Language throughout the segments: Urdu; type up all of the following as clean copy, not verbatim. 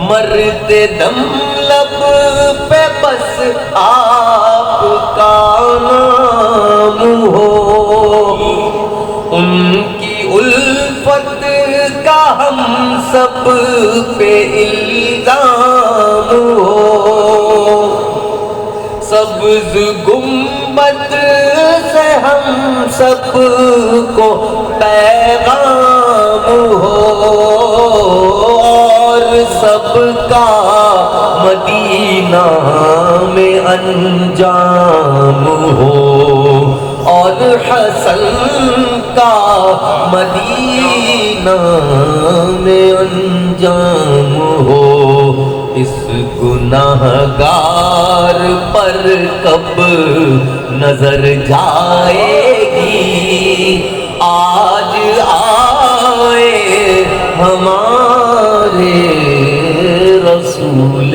مرتے دم لب پہ بس آپ کا نام ہو، ان کی الفت کا ہم سب پہ الزام ہو، سبز گنبد سے ہم سب کو پیغام ہو، اور سب کا مدینہ میں انجام ہو، اور حسن کا مدینہ میں انجام ہو۔ اس گناہگار پر کب نظر جائے گی، آج آئے ہمارے رسول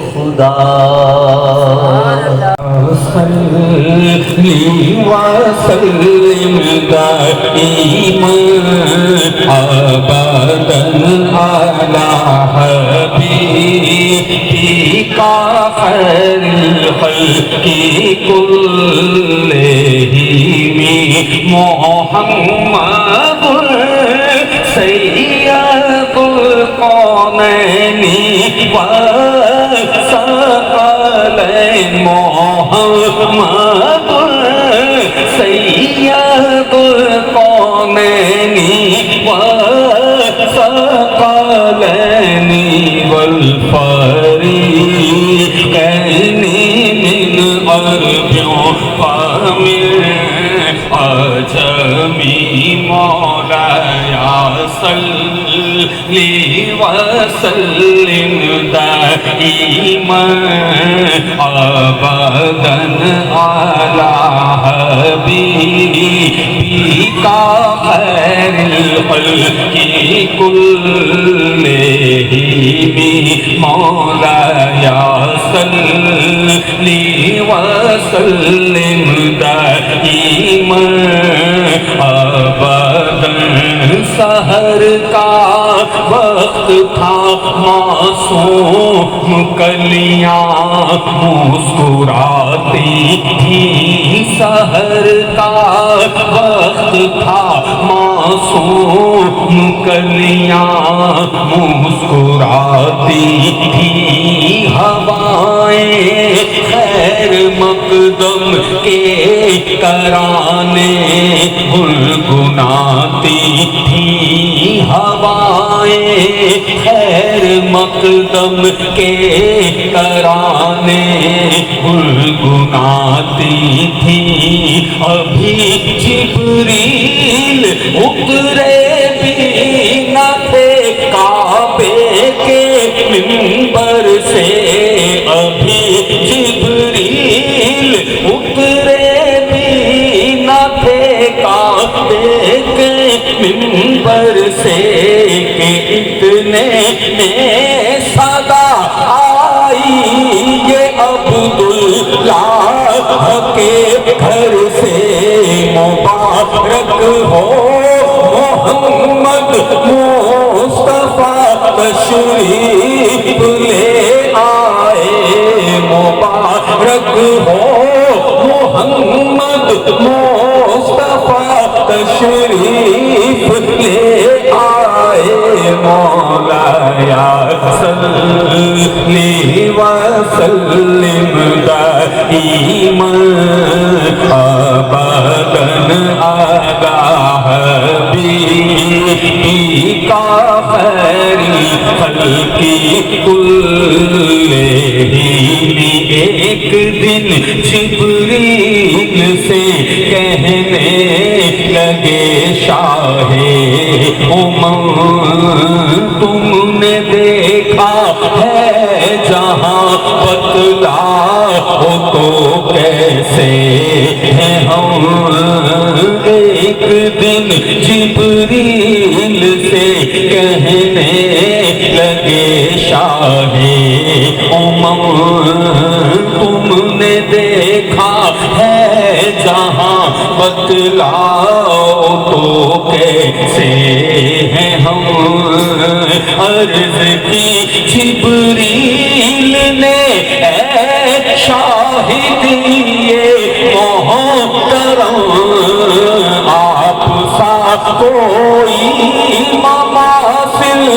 خدا۔ صلی وسلم دائما ابدا علی حبیبک خیر الخلق کلہم محمد سید القومین والثقلین، محمد سید القومین والثقلین والفریقین من عرب ومن عجم، مولاي صلی وسلم دائما ابدا علی حبیبک خیر الخلق کلہم، مولاي صلی وسلم دائما ابدا۔ سحر کا وقت تھا، معصوم کلیاں مسکراتی تھی، سحر کا وقت تھا، معصوم کلیاں مسکراتی تھی، ہوائیں خیر مقدم کے ترانے گنگناتی تھی، ہوائیں خیر مقدم کے ترانے گنگناتی تھی، ابھی جبریل اترے بھی نہ تھے کعبے کے منبر سے، ابھی جبریل اترے بھی نہ تھے کعبے کے منبر سے، کہ اتنے میں صدا آئی یہ عبداللہ کے گھر سے، مبارک ہو محمد مصطفیٰ تشریف لے آئے، مبارک ہو محمد مصطفیٰ تشریف لے آئے، مولاي صلی وسلم دائما ابدا علی حبیبک خیر الخلق کلہم۔ ایک دن جبریل سے کہنے لگے شاہ تم نے دیکھا ہے جہاں، بتلاؤ تو کیسے ہیں ہم۔ ایک دن جبریل سے کہنے لگے شاہ تم نے دیکھا ہے جہاں، بتلاؤ تو کیسے ہیں ہم۔ عرض کی جبریل نے اے شاہد یہ محترم آپ سا کوئی مماثل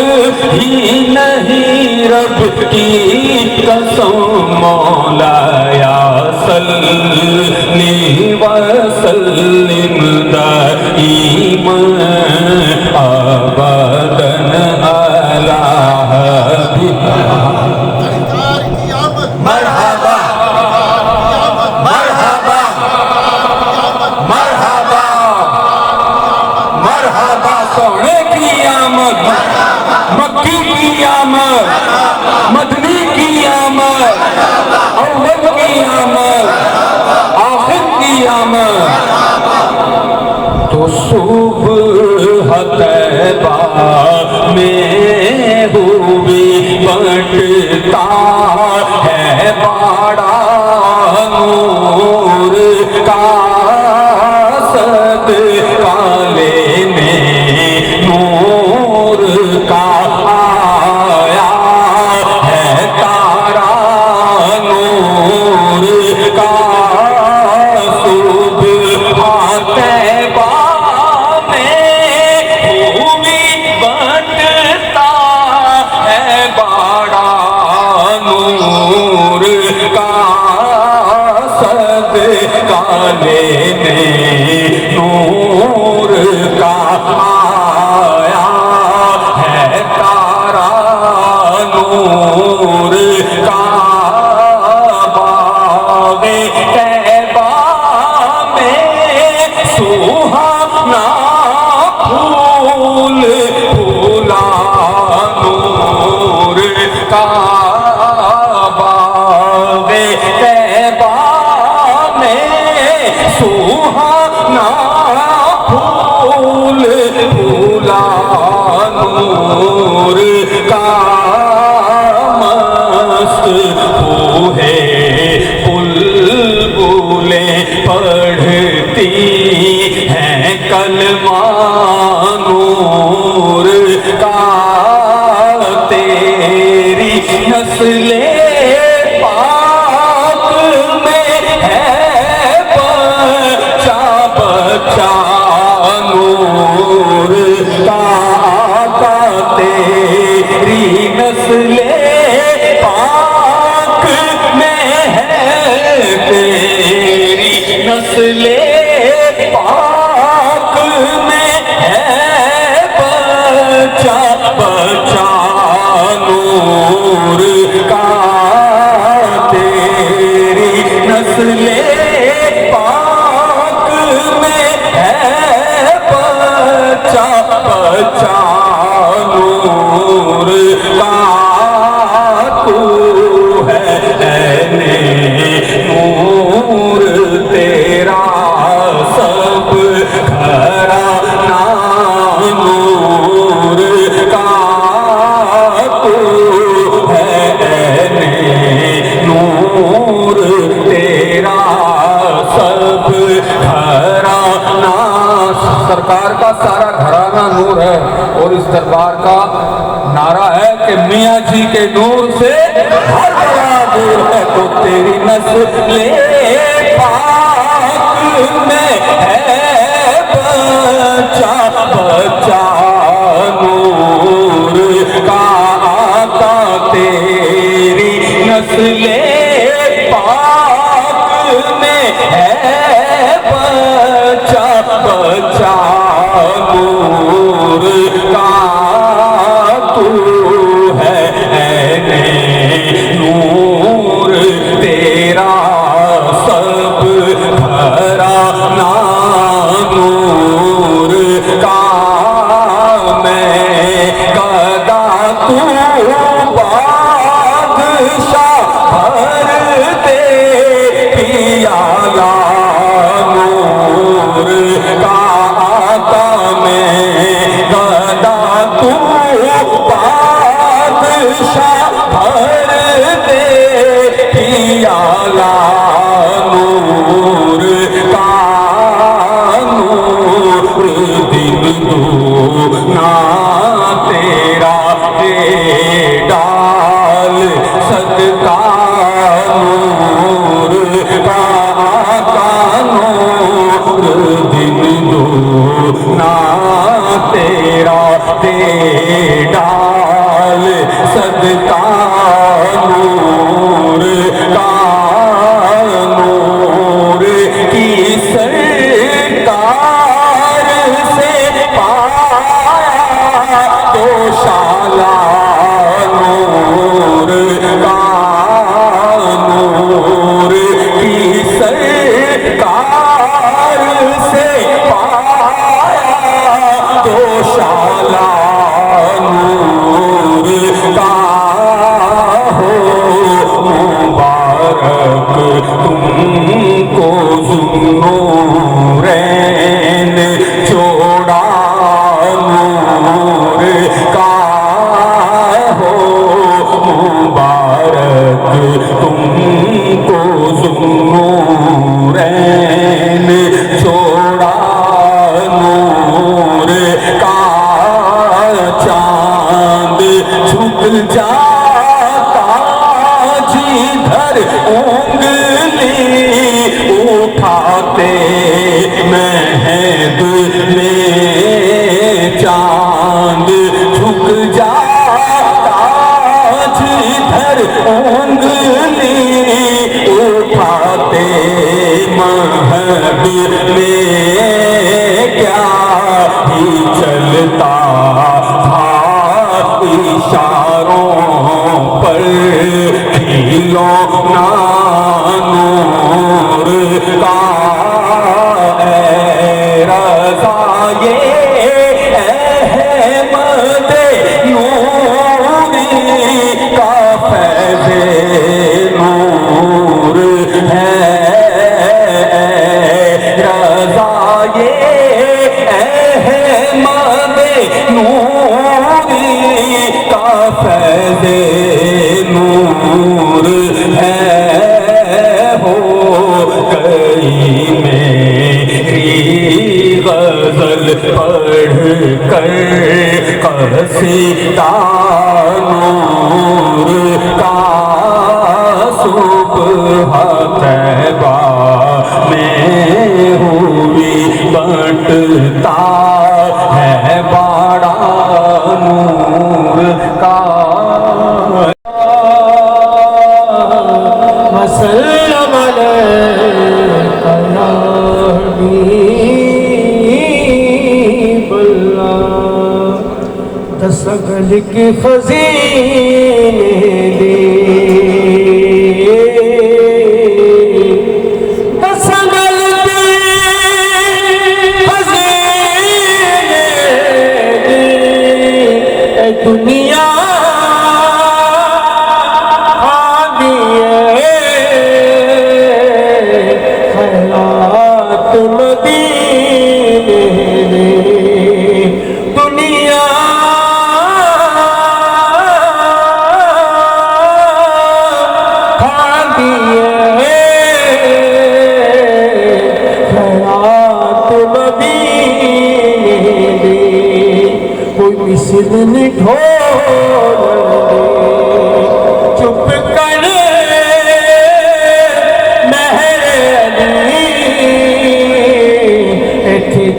ہی نہیں رب کی قسم مولا یا صلی وسلم دائما ابدا علی حبیبک مرحبا مرحبا مرحبا مرحبا سونے کی آمد مکی کی آمد مدنی کی آمد اول کی آمد آخر کی آمد تو صبح طیبہ میں ہوئی بٹتا ہے بڑا نور کا صدقہ لینے نور کا آیا ہے تارا نور کا صبح طیبہ میں ہوئی بٹتا ہے بڑا نور کا صدقہ لینے نور کا آیا ہے تارا نور کا باغ طیبہ میں سہانا پھول پھولا نور کا باغ طیبہ میں سہانا پھول پھولا نور کا مست ہے بلبلیں پڑھتی ہیں کلمہ نور کا تیری نسل پاک میں ہے بچہ بچہ نور کا آقا تیری نسل پاک میں ہے تیری نسل پاک میں ہے بچہ بچہ نور کا تیری نسل پاک میں ہے بچہ بچہ نور کا تو ہے نور تیرا سب گھرانہ نور کا تو ہے نور تیرا سب گھرانہ سرکار کا سارا گھرانہ نور ہے اور اس دربار کا نعرہ ہے کہ میاں جی کے نور سے ہر بڑا دور ہے تو تیری نسل پاک میں ہے بچہ بچہ نور کا آقا تیری نسل پاک میں ہے بچہ بچہ نور کا تو ہے نور تیرا سب گھرانہ نور کا میں گدا تو بادشاہ بھر دے پیالہ نور کا آقا میں گدا تو بادشاہ بھر دے پیالہ نور کا نور دن دونا تیرا ڈال صدقہ نور کا نور دن دونا تیرا دے ڈال صدقہ نور کا نور کی سرکار سے پایا تو شالا نور کا نور کی سرکار سے پایا تو شالا نور کا ہو مبارک تم کو ذوالنورین جوڑا نور کا ہو مبارک تم کو ذوالنورین جوڑا نور کا چاند جھک جاتا جدھر انگلی اٹھاتے مہد میں چاند جھک جاتا جدھر انگلی اٹھاتے مہد میں کیا ہی چلتا تھا اشاروں پر کھلونا نور کا اے رضا یہ احمد نوری کا فیض نور ہے رضا یہ احمد نوری کا فیض نور ہے ہو گئی میری غزل پڑھ کر قصیدہ نور کا صبح طیبہ میں ہوئی بٹتا ہے بڑا نور کا وسلم علیک یا حبیب اللہ تسغل کی خزینے دی تسغل کی خزینے دی اے دنیا خیرات مدینے دنیا کھا دیے خیرات مدینے کوئی مثل نہیں ڈھول چپ کرے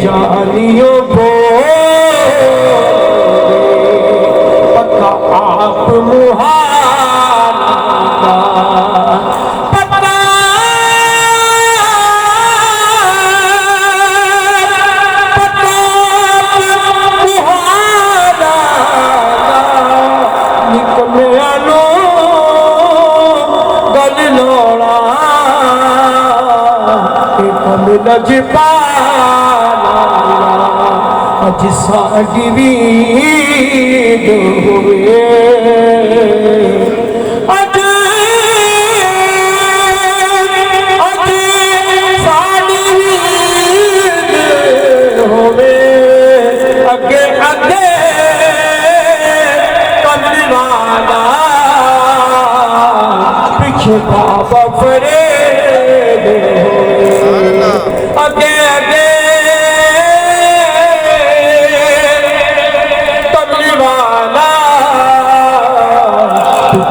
جانیوں بول پکا آپ محالا پکا محالا نکمے آنو گل لوڑا ایکم لجپا اج ساڈی وید ہوئے اج ساڈی وید ہوئے اگے اگے کملی والا پیچھے بابا فرید ہوئے اگے اگے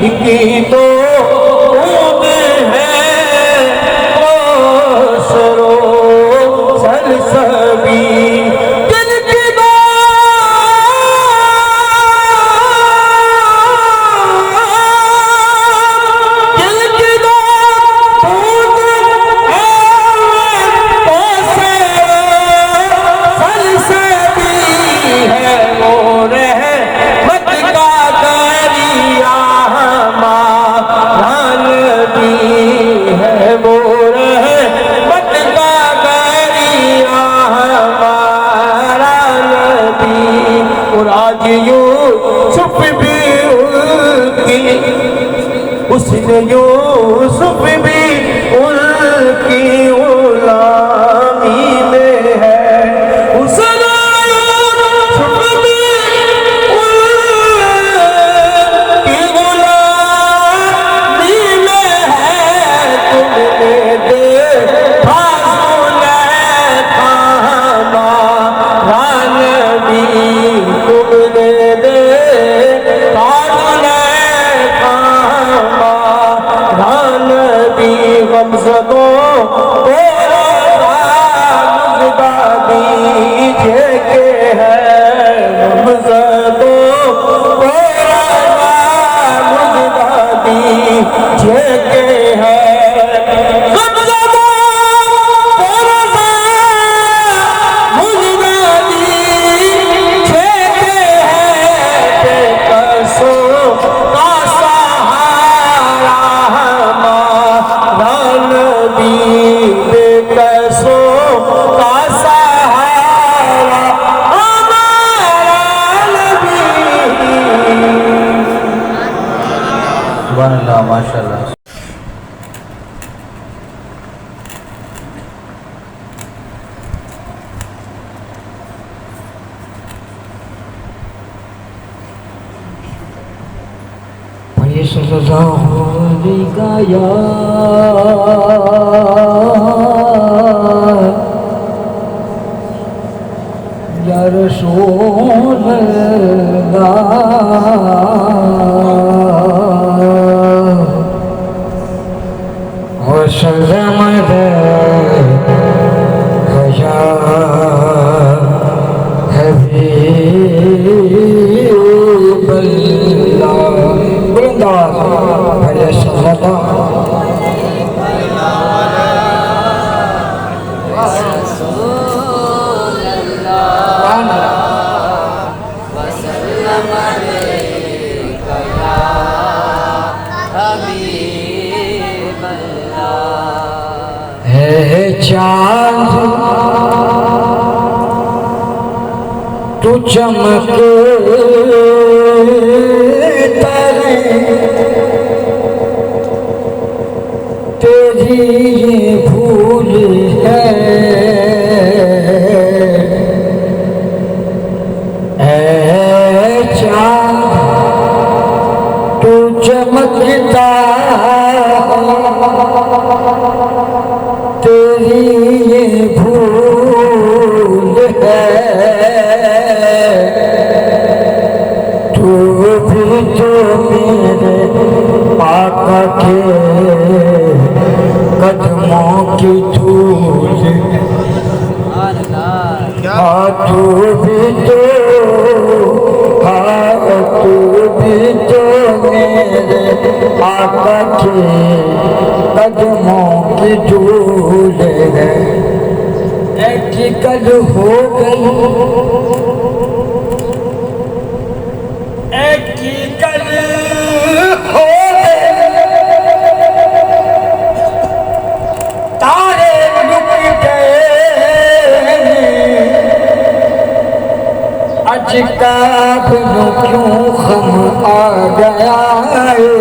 کی تو اود ہے کوثر و سلسبیل دل کی اس نے یوسف بھی ان کی غلامی میں ہے اس نے یوسف بھی ان کی غلامی میں ہے تم نے دیکھا زلیخا ہمارا نبی تم نے دیکھا غمزدوں کو مجدہ دیجئے کہ ہے غمزدوں کو مجدہ دیجئے کہ ہے سبحان اللہ ماشاءاللہ پڑھیے صلی اللہ علیہ یا رسول اللہ وسلم علیک یا حبیب اللہ بلند آواز پڑھیے صلی اللہ چاند تو چمکتا رہے تیری یہ بھول ہے اے چاند تو چمکتا تیری یہ بھول ہے تو بھی تو میرے آقا کے قدموں کی دھول ہاں تو بھی تو میرے آقا کے قدموں کی دھول ہے ایک کل ہو گئی ایک کل ہو گئی تارے لک گئے اج کعب نو کیوں خم آ گیا ہے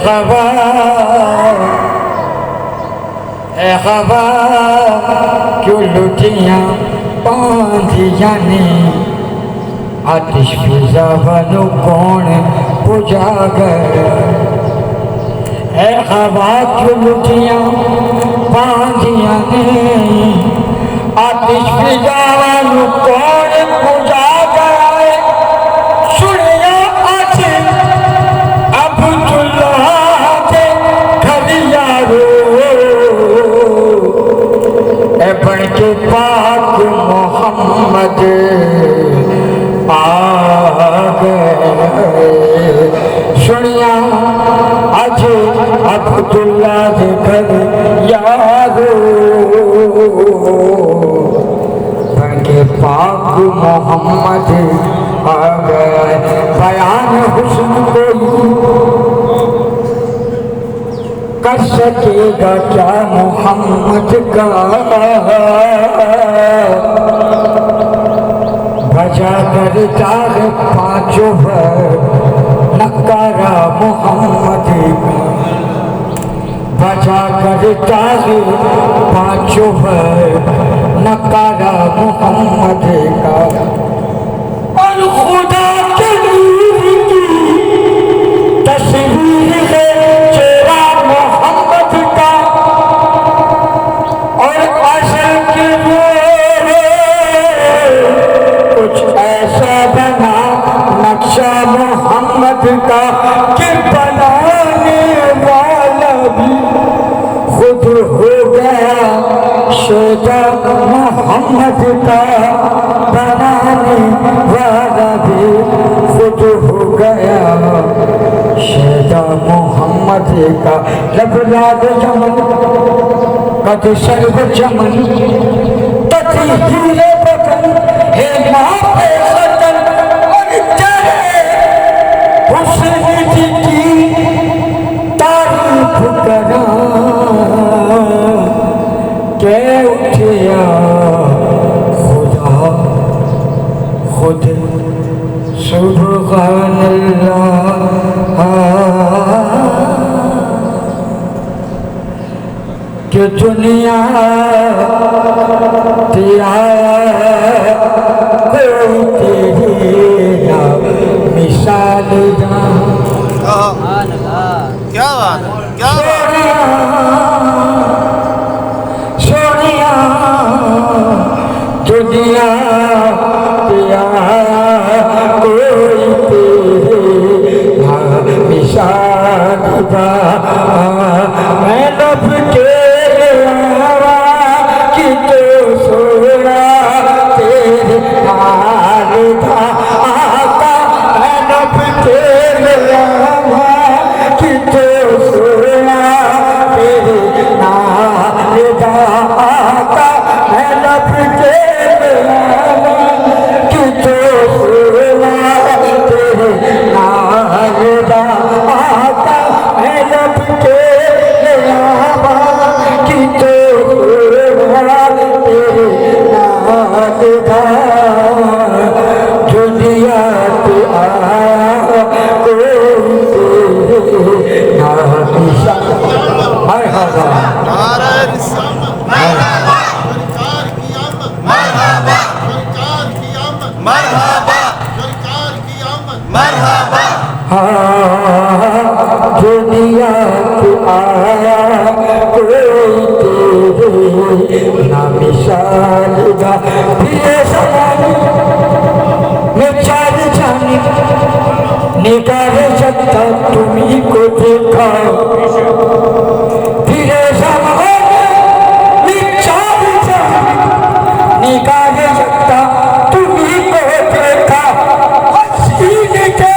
ہوا اے ہوا کیوں لٹیاں باندھیاں نے آتش فضا والوں کون بجھا گئے اے ہوا کیوں لٹیاں باندھیاں نے آتش فضا والوں کون بجھا گئے سنے گئے سنیا آج عبداللہ دے گھر یارو بلکہ پاک محمد آ گئے بیان حسن کوئی کر سکے گا کیا محمد کا بجا کر تاغ پانچوں پر نکارا محمد کا بجا کر تاغ پانچوں پر نکارا محمد کا اور خدا کے نور کی تصویر ہے چہرہ محمد کا اور عصر کے کچھ ایسا بنا نقشہ محمد کا کہ بنانے والا بھی خود ہو گیا شیدا محمد کا بنانے والا بھی خود ہو گیا شیدا محمد کا لبلاد چمن قد سرو چمن تطہیر بدن ہے ماں پہ خطر اور تیرے حسن کی تعریف کرا کہ اٹھیا خدا خود سبحان اللہ کہ دنیا تیرا کوئی تیری نہ مثال جان کیا بات ہے کیا سونیا دنیا تیرا کوئی تیری نہ مثال جان میں لب کے دنیا کی آیا کوئی تیرے نہ مثال گا پھر زمانے میں چار جانے نگاہ سکتا تمہیں کو دیکھا پھر زمانے میں چار جانے نگاہ سکتا تمہیں کو دیکھا حسین کے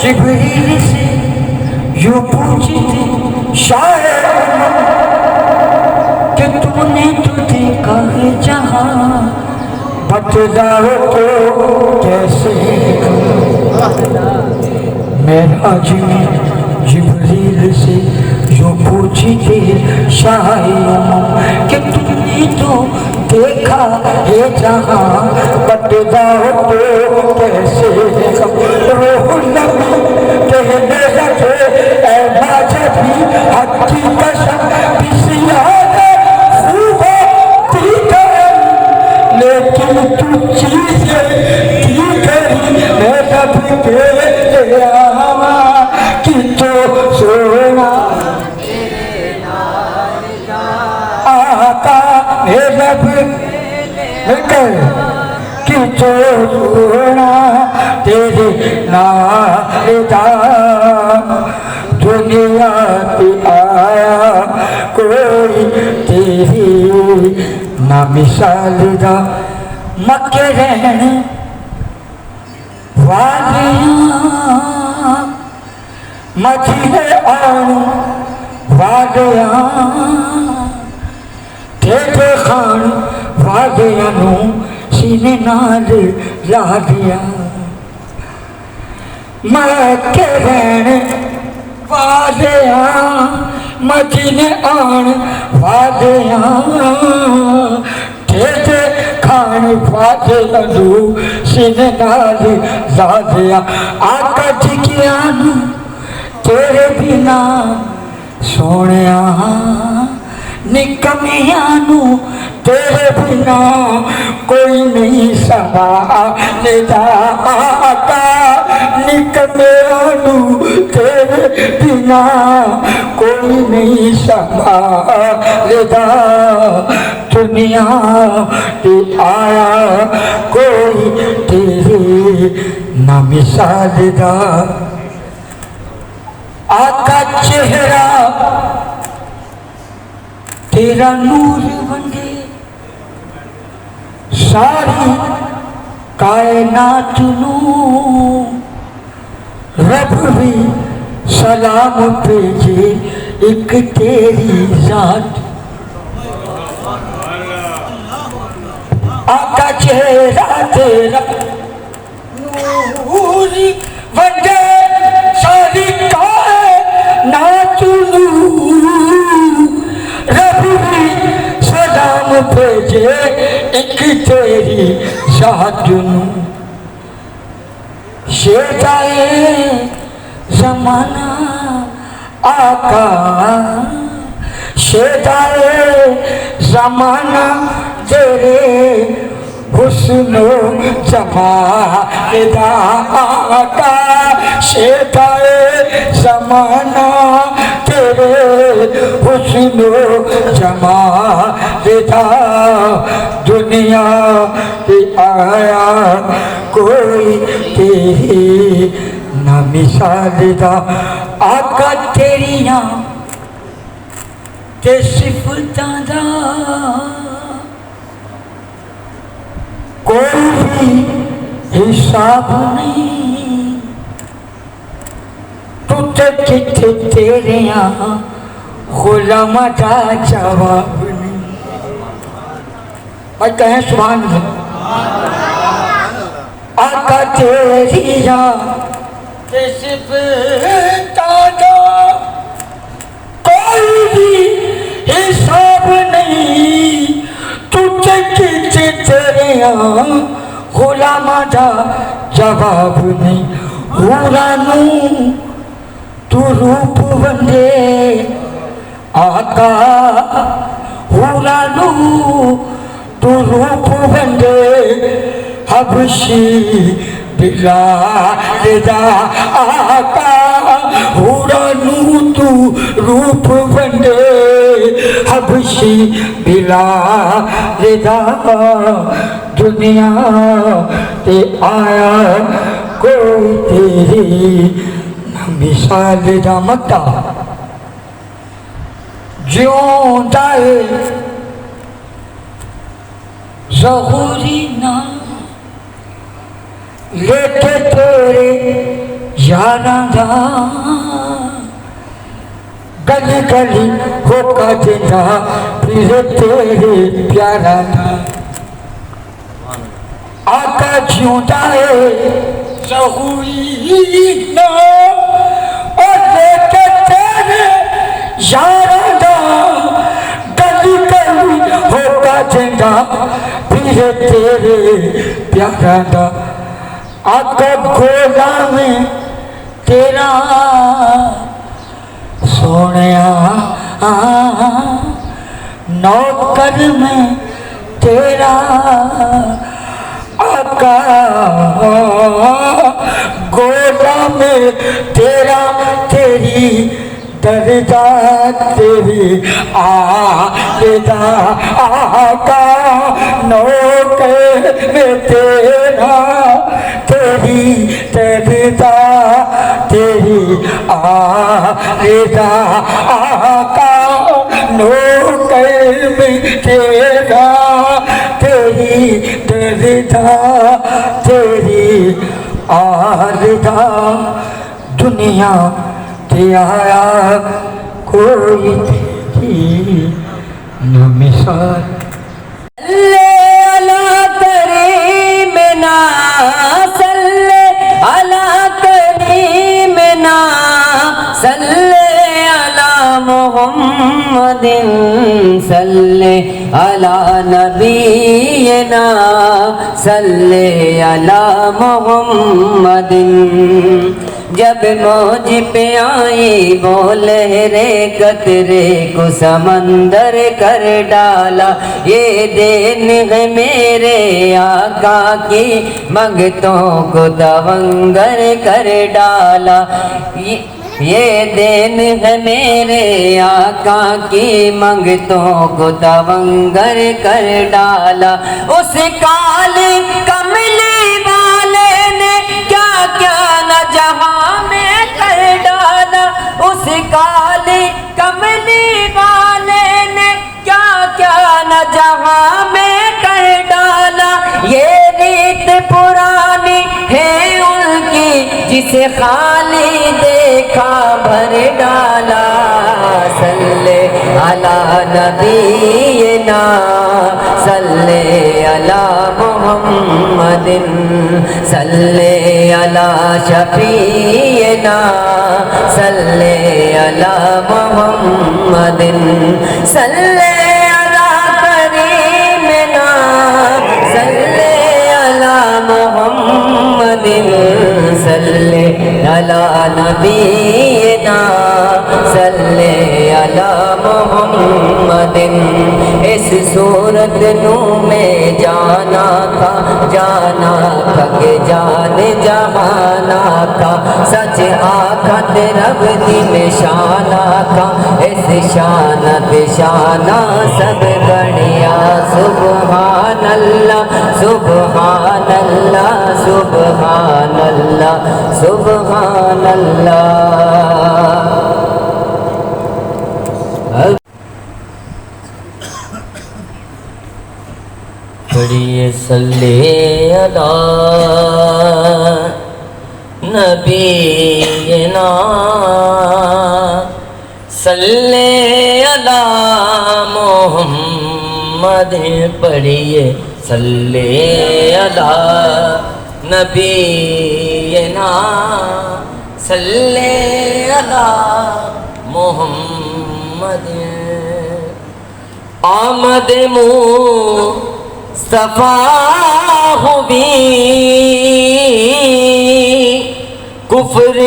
جبریل سے یوں پوچھی تھی شاید کہ تو نے تو دیکھا ہے جہاں بتلاؤ تو کیسے معراج میں جبریل سے یوں پوچھتے شاہیوں کہ تم نے تو دیکھا ہے جہاں بتلا تو کیسے روح نبی کہنے لگے اے مجھبی حق کی قسم بسیار خوب ہوتی ہے لیکن تو چیزیں کی کری میں رب کے آوا کی تو سونا آقا میں رب کی تو سونا تیرے نادا دنیا پہ آیا کوئی تیری نا مثال دا مکے رہن والیاں مدینے آن والیاں تیرے خان والیاں نو سینے نال لا دیا مکے رہن والیاں مدینے آن والیاں تیرے کھان والیاں نو سینے نال لا دیا آقا ٹھکیاں نو تیرے بنا سونیا نکمیاں نو تیرے بنا کوئی نہیں سنبھالتا آقا نکمیاں نو تیرے بنا کوئی نہیں سنبھالتا دنیا پہ آیا کوئی تیری نا مثال دا آقا چہرہ تیرا نور بندے ساری کائنات نو رب بھی سلام بھیجے ایک تیری ذات آقا چہرہ تیرا نور بندے ساری کائنات نو رب بھی سلام بھیجے ایک تیری ذات نو شیدائے زمانہ آقا شیدائے زمانہ تیرے حسن و جمال دا آقا شیدائے زمانہ تیرے حسن و جمال دا دنیا پہ آیا کوئی تیری نا مثال دا آقا تیریاں تے صفتاں دا کوئی بھی حساب نہیں تو تے کتے تیریاں غلام دا جواب نہیں بھائی کہیں سبحان اللہ آقا تیریاں تے صفتاں دا کوئی بھی حساب نہیں تجھے کچھ تیریاں غلاماں دا جواب نہیں غلاموں تو روپ بندے آقا غلاموں تو روپ بندے حبشی بلال دا آقا غلاموں تو روپ بندے حبشی بلال دا دنیا تے آیا کوئی تیری نا مثال دا مکہ جیوندا ہے ظہوری نا لے کے تیرے یاراں دا گلی گلی ہوکا دینا پھر تیرے پیارا نا آقا جیوندا ہے ظہوری نا اور لے کے تیرے یاراں دا گلی گلی ہوتا جنگا پھر تیرے پیاراں دا آقا غلام تیرا سونیا نوکر میں تیرا آقا غلام تیرا تیری درجہ تیری آلدہ آقا نوکر میں تیرا تیری درجہ تیری آلدہ آقا نوکر میں تیرا تیری درجہ تیری آلدہ دنیا تے آیا کوئی تیری نہ مثال صلی علی کریمنا صلی علی کریمنا صلی علی محمد صلی علی نبینا صلی علی محمد جب موج پہ آئی وہ لہریں قطرے کو سمندر کر ڈالا یہ دین ہے میرے آقا کی منگتوں کو دونگر کر ڈالا یہ دین ہے میرے آقا کی منگتوں کو دونگر کر ڈالا اس کالے کملی والے نے کیا کیا نہ جہاں میں کر ڈالا اس کالے کملی والے نے کیا کیا نہ جہاں میں کر ڈالا یہ ریت پرانی ہے ان کی جسے خالی دیکھا بھر ڈالا صلی علی نبینا صلی علی محمد صلی علی شفیعنا صلی علی محمد صلی علی کریمنا صلی علی محمد صلی علی نبینا صلی علی محمد اس صورت نو میں جانا تھا کہ جان جہانا کا سچ آخت رب دی نشانہ کا اس شانت شانہ سب گڑیا سبحان اللہ سبحان اللہ سبحان اللہ سبحان اللہ پڑھیے صلی علی نبینا صلی علی محمد پڑھیے صلی علی نبینا صلی علی محمد آمد مصطفیٰ ہوئی کفر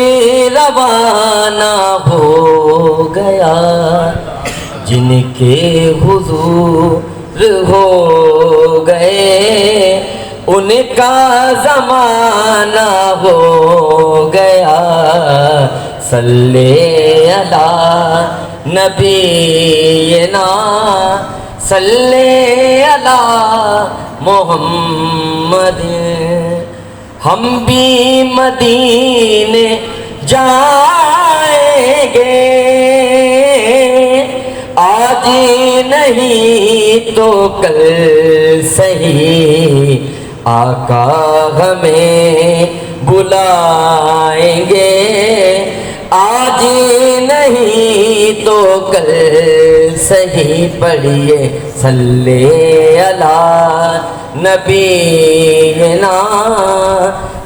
روانہ ہو گیا جن کے حضور ہو گئے ان کا زمانہ ہو گیا صلی علی نبینا صلی علی محمد ہم بھی مدینے جائیں گے آج نہیں تو کل سہی آقا ہمیں بلائیں گے آج نہیں تو کل سہی پڑھیے صلی علی نبینا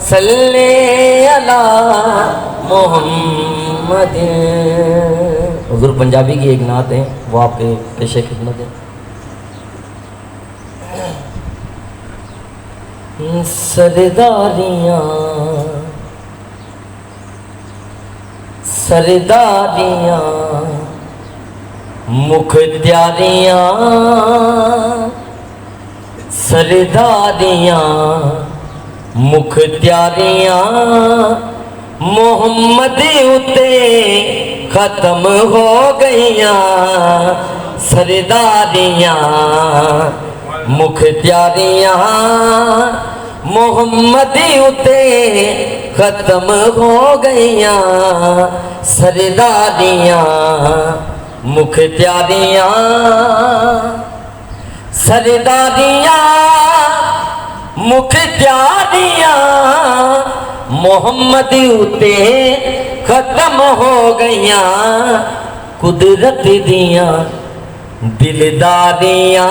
صلی علی محمد حضور پنجابی کی ایک نعت ہے، وہ آپ کے پیش خدمت ہے۔ سرداریاں سرداریاں مختاریاں سرداریاں مختاریاں محمد اتے ختم ہو گئیاں سرداریاں مختاریاں محمد اتے ختم ہو گئیاں سرداریاں مختاریاں سرداریاں مختاریاں محمد اتے ختم ہو گئیاں قدرت دیاں دلداریاں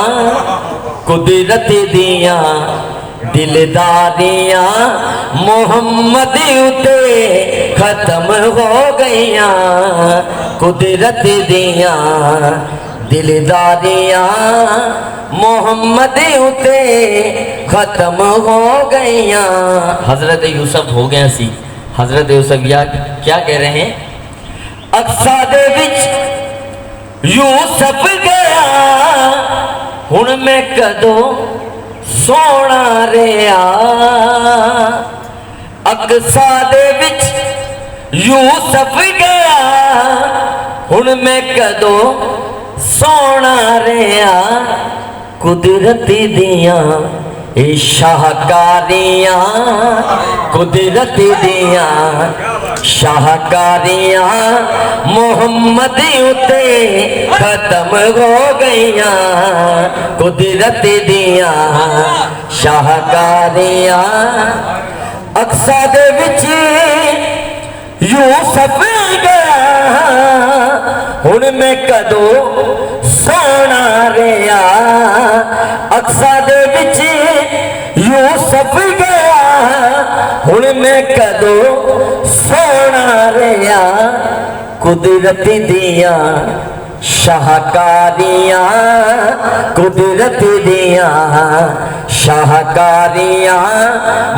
قدرت دیاں دلداریاں محمد اتے ختم ہو گئیاں قدرت دیاں دلداریاں محمد اتے ختم ہو گئیاں۔ حضرت یوسف ہو گیا سی، حضرت یوسف کیا کہہ رہے ہیں؟ اقصا دے وچ یوسف گیا ہن میں کدوں سونا رہیا اقصا دے وچ یوسف گیا ہن میں کدوں سونا رہیا قدرت دیاں اے شاہکاریاں قدرت دیاں شاہکاریاں محمد اتے ختم ہو گئیاں قدرت دیاں شاہکاریاں اقصا دے وچ یوسف گیا ہن میں کدوں سونا رہیا اقصا دے وچ یوسف گیا ہن میں کدوں سونا رہیا قدرت دیاں شاہکاریاں قدرت دیاں شاہکاریاں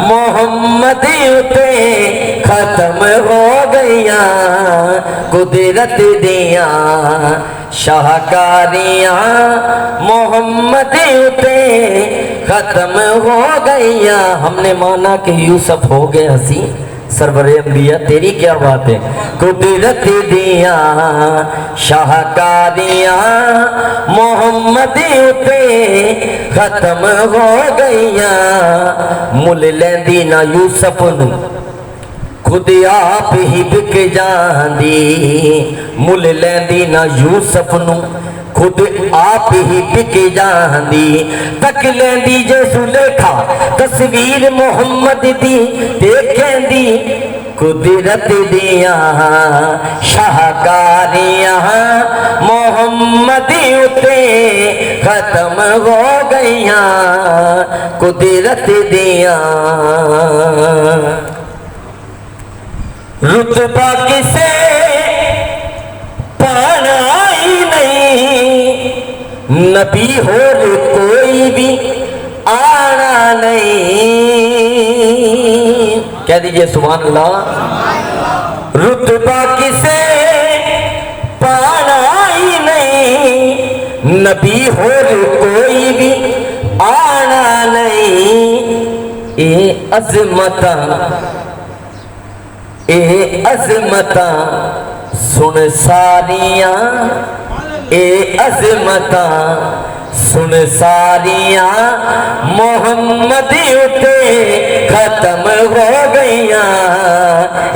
محمد اتے ختم ہو گئیاں قدرت دیاں شاہکاریاں محمد اتے ختم ہو گئیاں۔ ہم نے مانا کہ یوسف ہو گیا سی سرور انبیاء، تیری کیا بات ہے؟ قدرت دیاں شاہکاریاں محمد اتے ختم ہو گئیاں مل لیندی نہ یوسف نو خود آپ ہی بک جاندی مل لیندی نہ یوسف نو خود آپ ہی بک جاندی تک لیندی جے زلیخا تصویر محمد دی دیکھیں دی قدرت دیاں شاہکاریاں محمد اتے ختم ہو گئیاں قدرت دیاں رتبہ کسے پانا ہی نہیں نبی اور کوئی بھی آنا نہیں کہہ دیجئے سبحان اللہ۔ رتبہ کسے پانا ہی نہیں نبی اور کوئی بھی آنا نہیں اے عظمتاں سن ساریاں اے عظمتاں سن ساریاں محمد اتے ختم ہو گئیاں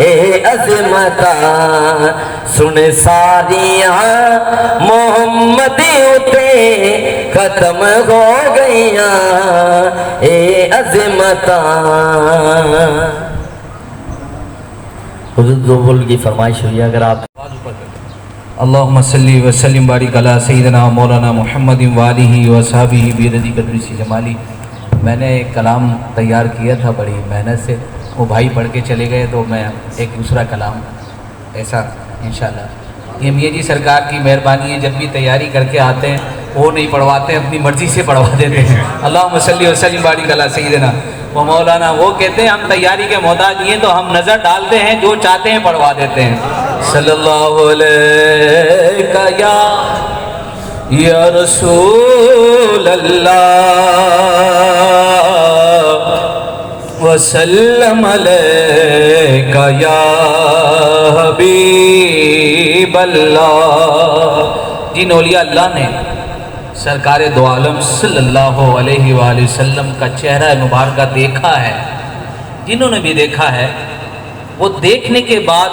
اے عظمتاں سن ساریاں محمد اتے ختم ہو گئیاں اے عظمتاں۔ حضور دو بول کی فرمائش ہوئی اگر آپ اللہم صلی وسلم بارک علی سیدنا مولانا محمد وآلہ وصحبہ بیردی قدری سی جمالی۔ میں نے ایک کلام تیار کیا تھا بڑی محنت سے، وہ بھائی پڑھ کے چلے گئے تو میں ایک دوسرا کلام ایسا انشاءاللہ یہ میاں جی سرکار کی مہربانی ہے، جب بھی تیاری کر کے آتے ہیں وہ نہیں پڑھواتے ہیں، اپنی مرضی سے پڑھوا دیتے ہیں۔ اللہم صلی وسلم بارک علی سیدنا وہ مولانا وہ کہتے ہیں ہم تیاری کے محتاج نہیں ہیں، تو ہم نظر ڈالتے ہیں، جو چاہتے ہیں پڑھوا دیتے ہیں۔ صلی اللہ علیہ یا رسول اللہ وسلم علیک یا حبیب اللہ۔ جن اولیاء اللہ نے سرکار دو عالم صلی اللہ علیہ وآلہ وسلم کا چہرہ مبارکہ دیکھا ہے، جنہوں نے بھی دیکھا ہے، وہ دیکھنے کے بعد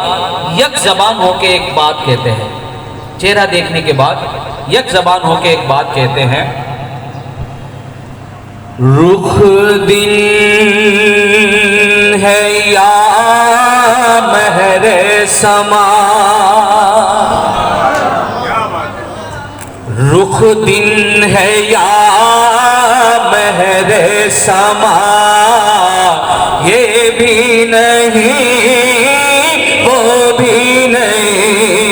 یک زبان ہو کے ایک بات کہتے ہیں، چہرہ دیکھنے کے بعد یک زبان ہو کے ایک بات کہتے ہیں، رخ دن ہے یا مہر سما، رخ دن ہے یا مہر سما، یہ بھی نہیں وہ بھی نہیں،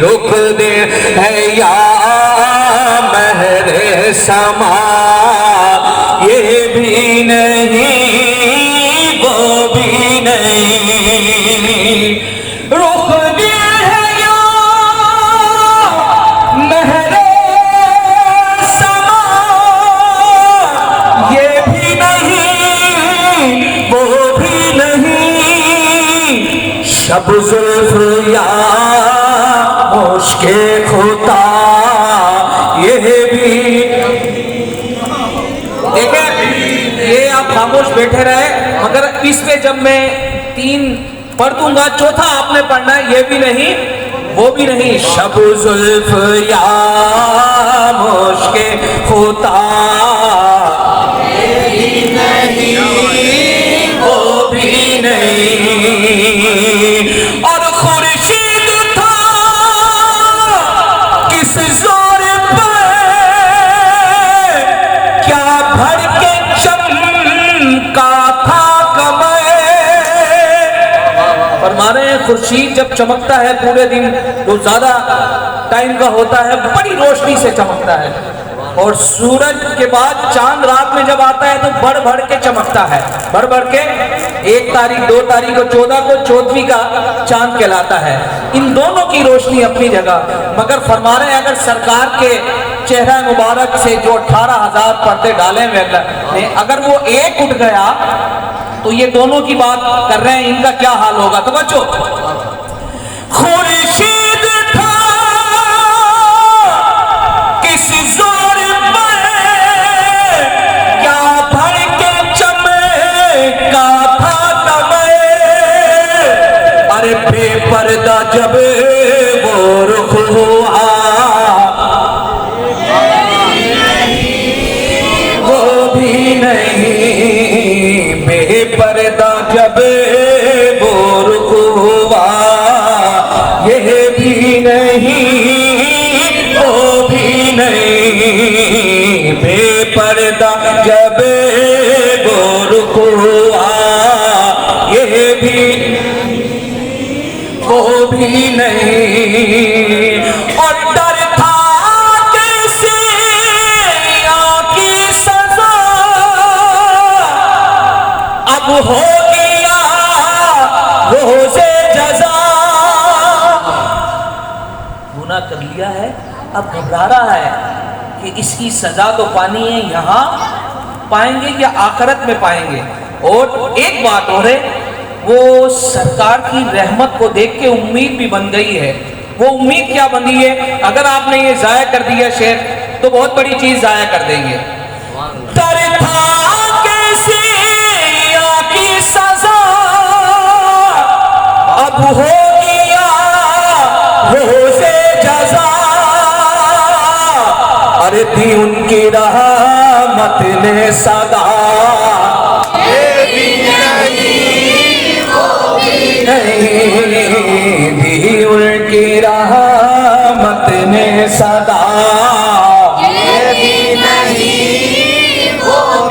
رخ دن ہے یا مہر سما، یہ بھی نہیں وہ بھی نہیں، رخ دن ہے یا مہر سما، یہ بھی نہیں وہ بھی نہیں، شب زلف یا مشک خدا، یہ بھی۔ دیکھیں یہ آپ خاموش بیٹھے رہے، مگر اس پہ جب میں 3 پڑھ دوں گا، چوتھا آپ نے پڑھنا ہے، یہ بھی نہیں وہ بھی نہیں، شب زلف یا مشک خدا، یہ بھی نہیں وہ بھی نہیں، اور خورشید تھا کس زور پہ، کیا بھر کے چمکا تھا قمر، فرما رہے ہیں خورشید جب چمکتا ہے پورے دن تو زیادہ ٹائم کا ہوتا ہے، بڑی روشنی سے چمکتا ہے، اور سورج کے بعد چاند رات میں جب آتا ہے تو بڑھ بڑھ کے چمکتا ہے، بڑھ بڑھ کے 1 تاریخ 2 تاریخ کو 14 کو 14ویں کا چاند کہلاتا ہے، ان دونوں کی روشنی اپنی جگہ، مگر فرما رہے ہیں اگر سرکار کے چہرہ مبارک سے جو 18,000 پردے ڈالے ہوئے نے، اگر وہ ایک اٹھ گیا تو یہ دونوں کی بات کر رہے ہیں، ان کا کیا حال ہوگا؟ توجہ، خورشید تھا کس زور پر، کیا بھر کے چمکا تھا قمر، ارے بے پردہ جب وہ رخ ہوا، وہ بھی نہیں، بے پردہ جب وہ رخ ہوا، یہ بھی نہیں وہ بھی نہیں، بے پردہ جب وہ رخ ہوا، یہ بھی وہ بھی نہیں، اور ڈر تھا کیسے کی سزا، اب ہو گیا روز جزا، گناہ کر لیا ہے اب گھبرا رہا ہے کہ اس کی سزا تو پانی ہے، یہاں پائیں گے یا آخرت میں پائیں گے، اور ایک بات اور ہے، وہ سرکار کی رحمت کو دیکھ کے امید بھی بن گئی ہے، وہ امید کیا بنی ہے؟ اگر آپ نے یہ ضائع کر دیا شعر تو بہت بڑی چیز ضائع کر دیں گے، ڈر تھا کیسی کی سزا، اب ہو گیا روز جزا، ارے دی ان کی رحمت نے صدا، دی ان کی رحمت نے صدا،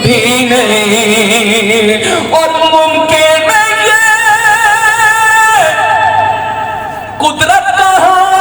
بھی نہیں، اور ممکن ہے یہ قدرت کہاں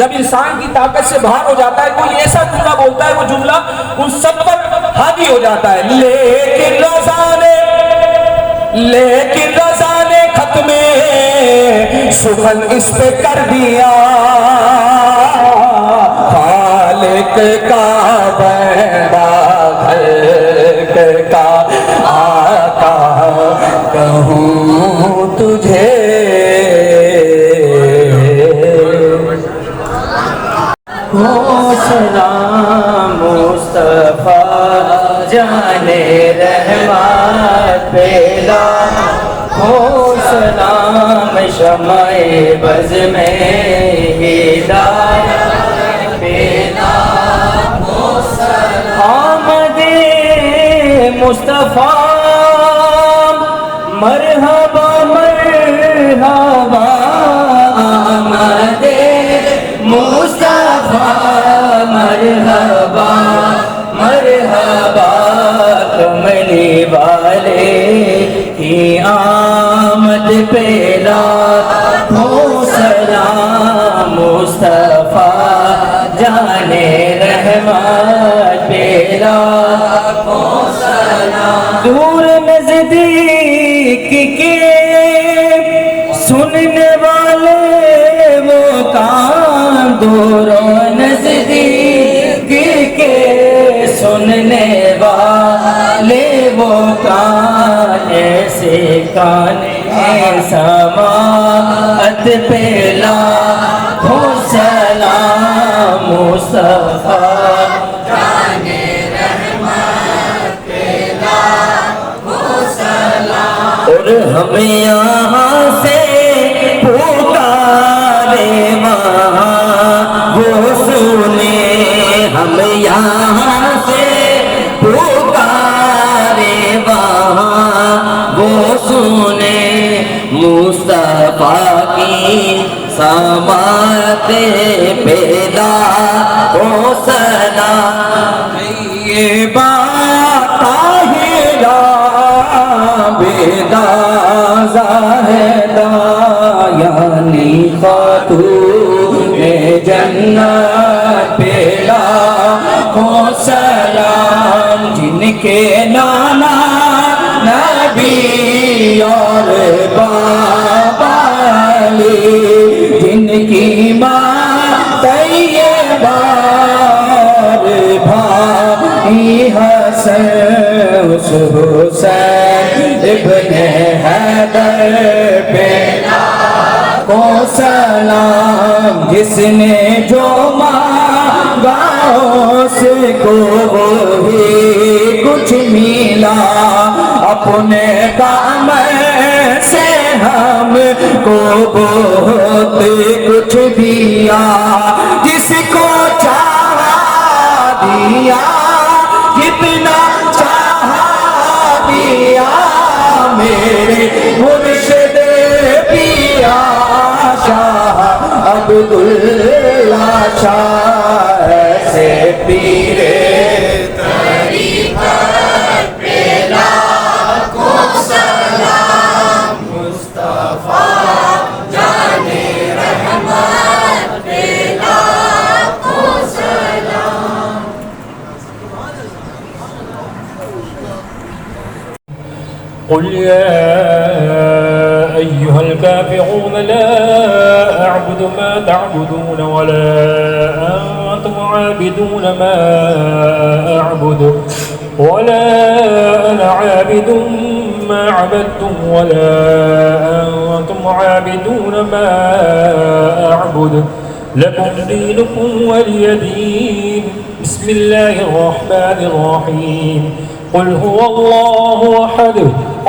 جب انسان کی طاقت سے باہر ہو جاتا ہے کوئی ایسا جملہ بولتا ہے وہ جملہ ان سب پر حاوی ہو جاتا ہے. لیکن رضا نے ختم سخن اس پہ کر دیا, خالق کا بندہ خلق کا آقا کہوں تجھے, ہو سلام مصطفیٰ جانے رحمت پیلا, ہو سلام شمع بز میں ہدایت پیلا, ہو سلام آمد مصطفیٰ مرحبا مرحبا, آمد مصطفیٰ مرحبا مرحبا, کملی والے کی آمد پیلا, ہو سلام مصطفیٰ جانے رحمت پیلا, ہو سلام دور نزدیک کے سننے والے وہ کام, دور نزدیک کے سننے والے وہ کان, ایسے کان سماعت پیلا, ہو سلام مصطفیٰ جانے رحمت پیلا, ہو سلام, اور ہم یہاں سے پکارے وہاں وہ سنے, ہم یہاں سے پکارے وہاں وہ سنے, مصطفیٰ کی سماعت پیدا, ہو سلام یہ بات طاہرہ بیدا زاہدہ یعنی خاتون جنت پیدا, ہو سلام جن کے نانا نبی اور بابا علی, جن کی ماں طیبہ اور بھائی حسن حسین ابن حیدر پیدا, کو سلام جس نے جو مانگا اس کو وہی کچھ ملا, اپنے کام سے ہم کو بہت کچھ دیا, جس کو چاہا دیا, جتنا چاہا دیا, میرے مرشد پیا شاہ عبداللہ شاہ سے پیرے طریقت پیلا, کو سلام مصطفیٰ جانے رحمت پیلا, کو سلام. قل يا أيها الكافرون لا أعبد ما تعبدون ولا أنتم عابدون ما أعبد ولا أنا عابد ما عبدتم ولا أنتم عابدون ما أعبد لكم دينكم ولي دين. بسم الله الرحمن الرحيم. قل هو الله أحد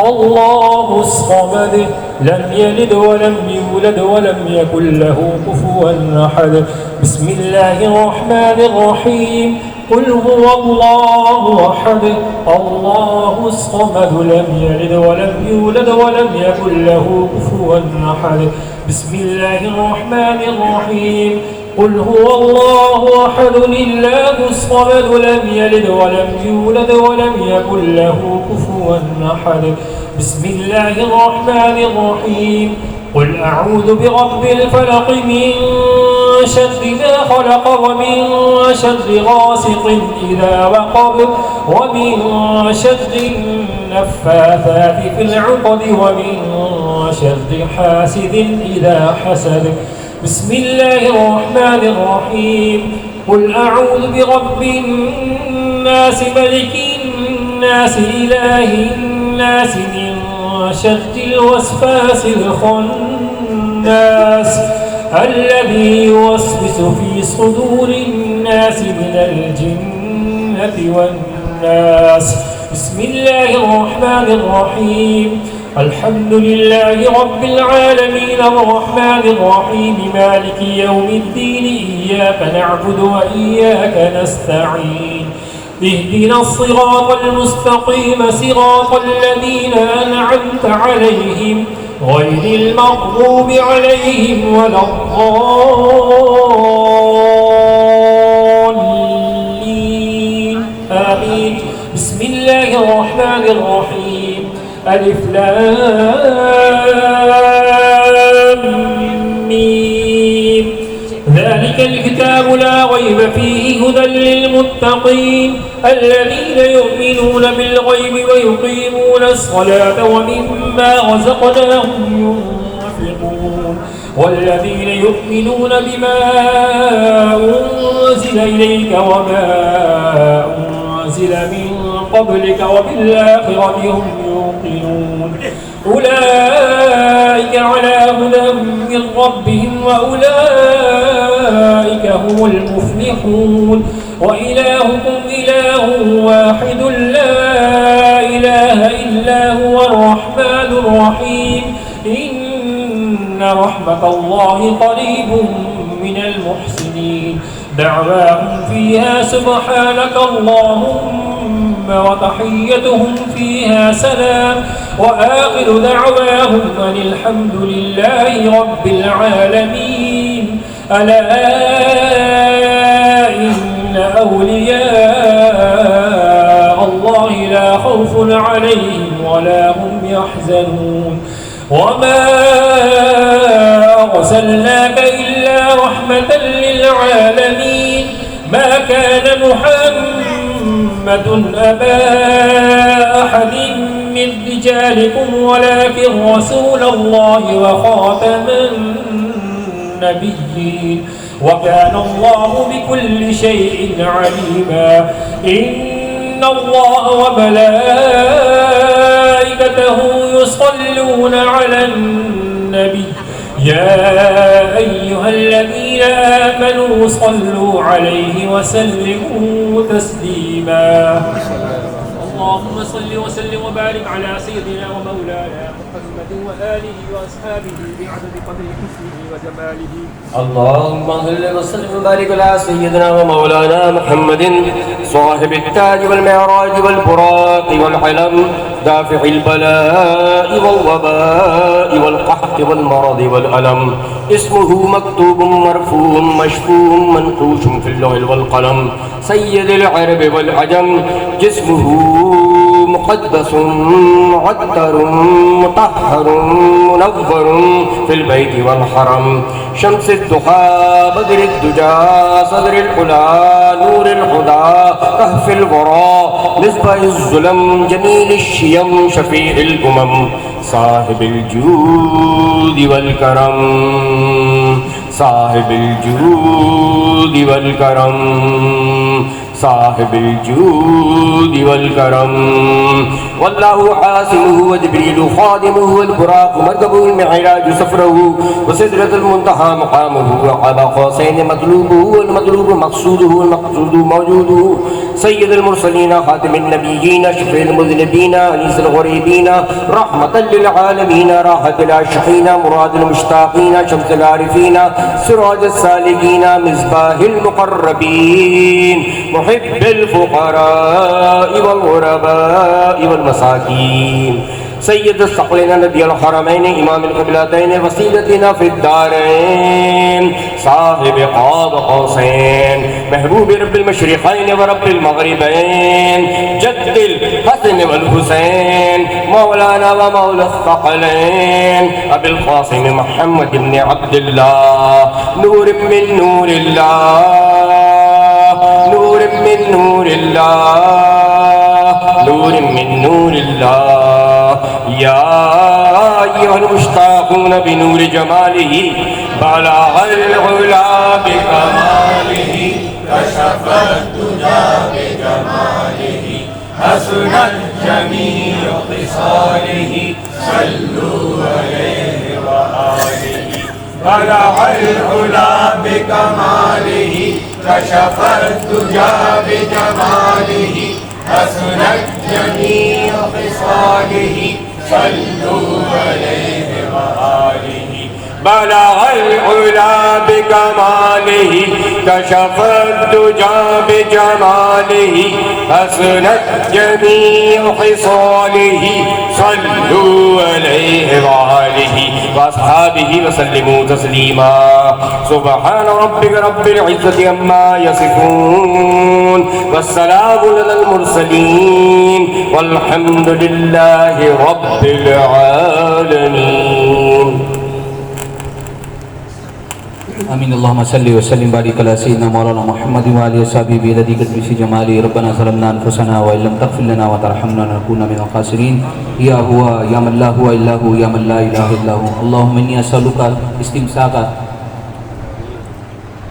الله الصمد لم يلد ولم يولد ولم يكن له كفوا أحد. بسم الله الرحمن الرحيم. قل هو الله أحد الله الصمد لم يلد ولم يولد ولم يكن له كفوا أحد. بسم الله الرحمن الرحيم. قل هو الله أحد الله الصمد لم يلد ولم يولد ولم يكن له كفوا أحد. بسم الله الرحمن الرحيم. قل أعوذ برب الفلق من شر ما خلق ومن شر غاسق إذا وقب ومن شر النفاثات في العقد ومن شر حاسد إذا حسد. بسم الله الرحمن الرحيم. قل أعوذ برب الناس ملك الناس إله الناس من شر الوسواس الخناس الذي يوسوس في صدور الناس من الجنة والناس. بسم الله الرحمن الرحيم. الحمد لله رب العالمين الرحمن الرحيم مالك يوم الدين إياك نعبد وإياك نستعين اهدنا الصراط المستقيم صراط الذين أنعمت عليهم غير المغضوب عليهم ولا الضالين آمين. بسم الله الرحمن الرحيم. ألف لام ميم. ذلك الكتاب لا ريب فيه هدى للمتقين الذين يؤمنون بالغيب ويقيمون الصلاة ومما رزقناهم ينفقون والذين يؤمنون بما أنزل إليك وما أنزل من قبلك وبالآخرة هم يوقنون أولئك على هدى من ربهم وأولئك هم المفلحون. وإلهكم إله واحد لا إله إلا هو الرحمن الرحيم. إن رحمة الله قريب من المحسنين. دعواهم فيها سبحانك اللهم وتحيتهم فيها سلام وآخر دعواهم أن الحمد لله رب العالمين. ألا إن أولياء الله لا خوف عليهم ولا هم يحزنون. وما أرسلناك إلا رحمة للعالمين. ما كان محمد أبا أحد من رجالكم ولكن رسول الله وخاتم النبيين وكان الله بكل شيء عليما. إن الله وملائكته يصلون على النبي يا أيها الذين آمنوا صلوا عليه وسلموا تسليما. اللهم صل وسلم وبارك على سيدنا ومولانا محمد وآله وأصحابه بعدد قدره حسنه وجماله. اللهم صل وسلم وبارك على سيدنا ومولانا محمد صاحب التاج والمعراج والبراق والعلم دافع البلاء والوباء والقحط والمرض والألم. اسمه مكتوب مرفوع مشفوع منقوش في اللوح والقلم. سيد العرب والعجم. جسمه مقدس معطر مطهر منور في البيت والحرم. شمس الضحى بدر الدجى صدر العلا نور الهدى كهف الورى مصباح الظلم جميل الشيم شفيع الأمم. صاحب الجود والكرم صاحب الجود والكرم صاحب الجود والكرم. والله حاسمه وجبريل خادمه والبراق مركبه المعراج سفره وسدرة المنتهى مقامه وعلى قوسين مطلوبه والمطلوب مقصوده والمقصود موجوده. سيد المرسلين خاتم النبيين شفيع المذنبين أنيس الغريبين رحمة للعالمين راحة العاشقين مراد المشتاقين شمس العارفين سراج السالكين مصباح المقربين محب الفقراء والغرباء والمساكين. سيد الثقلين نبي الحرمين إمام القبلتين وسيلتنا في الدارين صاحب قاب قوسين محبوب رب المشرقين ورب المغربين جد الحسن والحسين مولانا ومولى الثقلين أبي القاسم محمد بن عبد الله نور من نور اللہ، نور من نور اللہ، نور من نور اللہ، یا ایھا المشتاقون بنور جمالہ بلغ العلا بکمالہ کشف الدجى بجمالہ حسنت جمیع خصالہ صلوا علیہ وآلہ بلغ العلا بکمالہ کشف الدجى بجمالہ حسنت جمیع خصالہ صلوا علیہ وآلہ بلغ العلا بکمالہ کشف الدجى بجمالہ حسنت جمیع خصالہ صلوا علیہ وآلہ واصحابہ وسلموا تسلیما سبحان ربک رب العزة عما یصفون والسلام علی المرسلین والحمد للہ رب العالمین. آمین. اللہم صلی وسلم بارک علی سیدنا مولانا محمد وآلہ وصحبہ بعدد قدرہ جمالہ. ربنا ظلمنا انفسنا وإن لم تغفر لنا وترحمنا لنكون من الخاسرین. یا ہوا یا من لا ہوا الا ہو یا من لا الہ الا ہو. اللہم انی اسألک الاستمساک،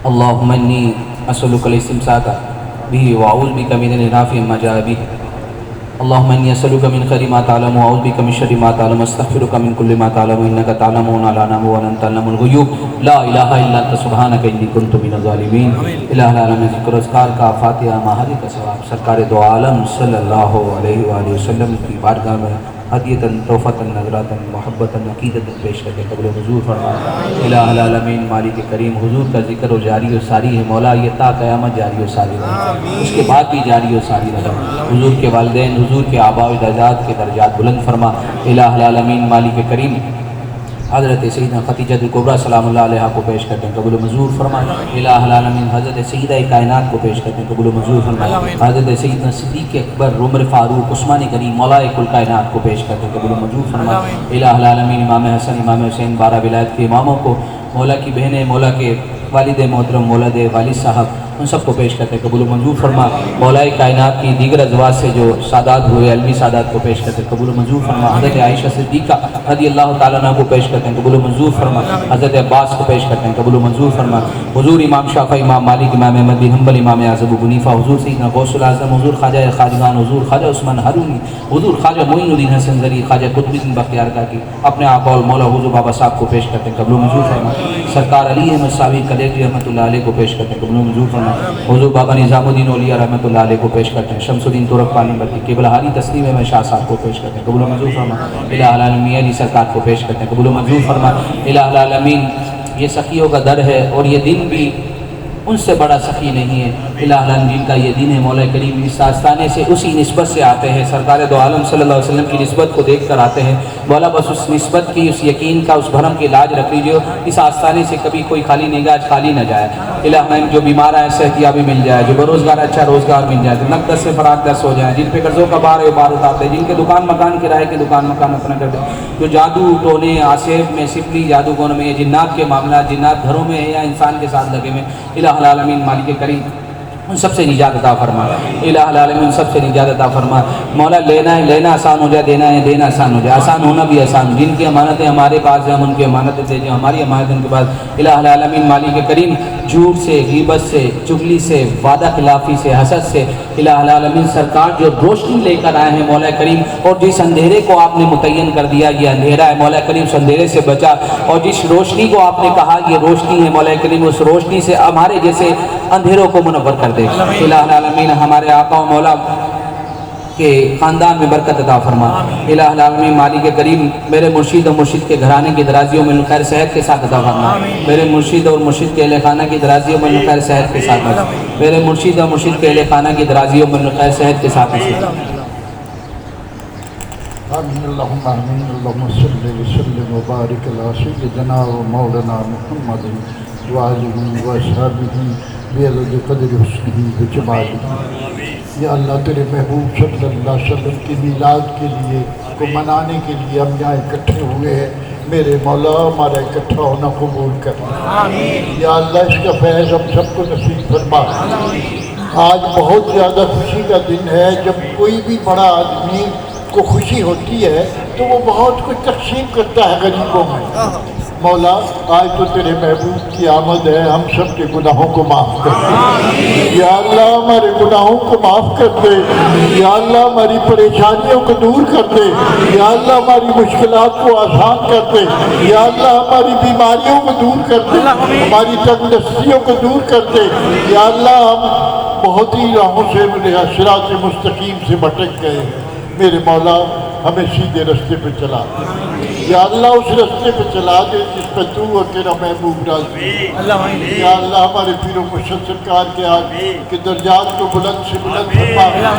اللہم انی اسألک الاستمساک بہ واعوذ بک من الانحراف عما جاء بہ. اللہم انی اسألک من خیر ما تعلم واعوذ بک من شر ما تعلم استغفرک من کل ما تعلم انک تعلم ولا نعلم ولا تعلم الغیوب لا الہ الا انت سبحانک انی کنت من الظالمین. الہ العالمین ذکر اذکار کا فاتحہ ماہری کا ثواب سرکار دو عالم صلی اللہ علیہ وآلہ وسلم کی بارگاہ میں ہدیتاً توفتاً نظراتاً محبتاً عقیدتاً پیش کرتے قبل حضور فرما. الہ العالمین مالک کریم حضور کا ذکر و جاری و ساری ہے مولا، یہ تا قیامت جاری و ساری رہے، اس کے بعد بھی جاری و ساری رہے. حضور کے والدین حضور کے آباء و اجداد کے درجات بلند فرما. الہ العالمین مالک کریم حضرت سیدنا خدیجہ الکبریٰ سلام اللہ علیہ کو پیش کرتے ہیں قبول و منظور فرمائے. الہ العالمین حضرت سیدہ کائنات کو پیش کرتے ہیں قبول و منظور فرمائے. حضرت سیدنا صدیق اکبر عمر فاروق عثمان غنی مولا کل کائنات کو پیش کرتے ہیں قبول و منظور فرمائے. الہ العالمین امام حسن امام حسین 12 ولایت کے اماموں کو، مولا کی بہنیں، مولا کے والد محترم مولد والد صاحب، ان سب کو پیش کرتے ہیں قبول و منظور فرما. مولا کائنات کی دیگر ازواج سے جو سادات ہوئے علمی سادات کو پیش کرتے ہیں قبول و منظور فرما. حضرت عائشہ صدیقہ رضی اللہ تعالیٰ عنہ کو پیش کرتے ہیں قبول و منظور فرما. حضرت عباس کو پیش کرتے ہیں قبول و منظور فرما. حضور امام شافعی امام مالک امام احمد بن حنبل امام اعظم ابو حنیفہ حضور سیدنا غوث الاعظم حضور خواجہ خواجگان حضور خواجہ عثمان ہارونی حضور خواجہ معین الدین حسن زری خواجہ قطب الدین بختیار کاکی اپنے آقا اور مولا حضور بابا صاحب کو پیش کرتے ہیں قبول و منظور فرما. سرکار علی احمد صاحب کلیجی رحمۃ اللہ علیہ کو پیش کرتے ہیں قبول و منظور فرما. حضور بابا نظام الدین اولیاء رحمۃ اللہ علیہ کو پیش کرتے ہیں. شمس الدین ترک پانی برتی قبلہ حالی تسلیم احمد شاہ صاحب کو پیش کرتے ہیں قبول و منظور فرما. الہ العالمین علی سرکار کو پیش کرتے ہیں قبول و منظور فرما. الہ العالمین یہ سخیوں کا در ہے اور یہ دن بھی ان سے بڑا سخی نہیں ہے. الہ العالمین کا یہ دن ہے مولا کریم اس آستانے سے اسی نسبت سے آتے ہیں، سرکار دو عالم صلی اللہ علیہ وسلم کی نسبت کو دیکھ کر آتے ہیں. مولا بس اس نسبت کی، اس یقین کا، اس بھرم کی لاج رکھ لیجیے اس آستانے سے کبھی کوئی خالی نگاہ خالی نہ جائے. الہ العالمین جو بیمار ہیں صحت یابی مل جائے، جو بے روزگار اچھا روزگار مل جائے، نقد سے فراغ دست ہو جائیں، جن پہ قرضوں کا بار اتارتے ہیں، جن کے دکان مکان کرائے کے دکان مکان اپنا کر دیں، جو جادو ٹونے آصف میں سپلی جادوگروں میں جنات کے معاملات جنات گھروں میں یا انسان کے ساتھ لگے ہوئے، الہ العالمین مالک کریم ان سب سے نجات عطا فرما. الہ العالمین ان سب سے نجات عطا فرما. مولا لینا ہے لینا آسان ہو جائے، دینا ہے دینا آسان ہو جائے، آسان ہونا بھی آسان. جن کی امانتیں ہمارے پاس ہیں ہم ان کی امانتیں دے دیں، ہماری امانتیں ان کے پاس. الہ العالمین مالک کریم جھوٹ سے، غیبت سے، چغلی سے، وعدہ خلافی سے، حسد سے الہ العالمین سرکار جو روشنی لے کر آئے ہیں مولا کریم، اور جس اندھیرے کو آپ نے متعین کر دیا یہ اندھیرا ہے مولا کریم، اس اندھیرے سے بچا. اور جس روشنی کو آپ نے کہا یہ روشنی ہے مولا کریم، اس روشنی سے ہمارے جیسے اندھیروں کو منور کر دے. الہ العالمین ہمارے آقا و مولا کے خاندان میں برکت عطا فرما. الہ العالمین مالک کریم میرے مرشد اور مرشد کے گھرانے کی درازیوں میں خیر صحت کے ساتھ عطا فرما. میرے مرشد اور مرشد کے اہل خانہ کی درازیوں میں خیر صحت کے ساتھ عطا. میرے مرشد اور مرشد کے اہل خانہ کی درازیوں میں خیر صحت کے ساتھ عطا. آمین اللہم آمین. اللہم صلی وسلم وبارک علی سیدنا و مولانا محمد وآلہ وصحبہ بعدد قدر حسنہ وجمالہ. یا اللہ تیرے محبوب صلی اللہ علیہ وسلم کی میلاد کے لیے کو منانے کے لیے ہم یہاں اکٹھے ہوئے ہیں. میرے مولا ہمارا اکٹھا ہونا قبول کر یا اللہ اس کا فیض ہم سب کو نصیب فرما آج بہت زیادہ خوشی کا دن ہے جب کوئی بھی بڑا آدمی کو خوشی ہوتی ہے تو وہ بہت کچھ تقسیم کرتا ہے غریبوں میں مولا آج تو تیرے محبوب کی آمد ہے ہم سب کے گناہوں کو معاف کر دے یا اللہ ہمارے گناہوں کو معاف کر دے یا اللہ ہماری پریشانیوں کو دور کر دے یا اللہ ہماری مشکلات کو آسان کر دے یا اللہ ہماری بیماریوں کو دور کر دے ہماری تنگ دستیوں کو دور کر دے یا اللہ ہم بہت ہی راہوں سے صراط مستقیم سے بھٹک گئے میرے مولا ہمیں سیدھے رستے پہ چلا یا اللہ اس رستے پہ چلا دے جس پہ تو اور تیرا محبوب راضی یا اللہ ہمارے پیر و مرشد سرکار کے درجات کو بلند سے بلند فرما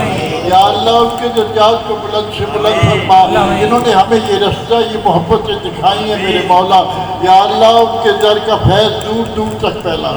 یا اللہ ان کے درجات کو بلند سے بلند فرما جنہوں نے ہمیں یہ رستہ یہ محبتیں دکھائی ہیں میرے مولا یا اللہ ان کے در کا فیض دور دور تک پھیلا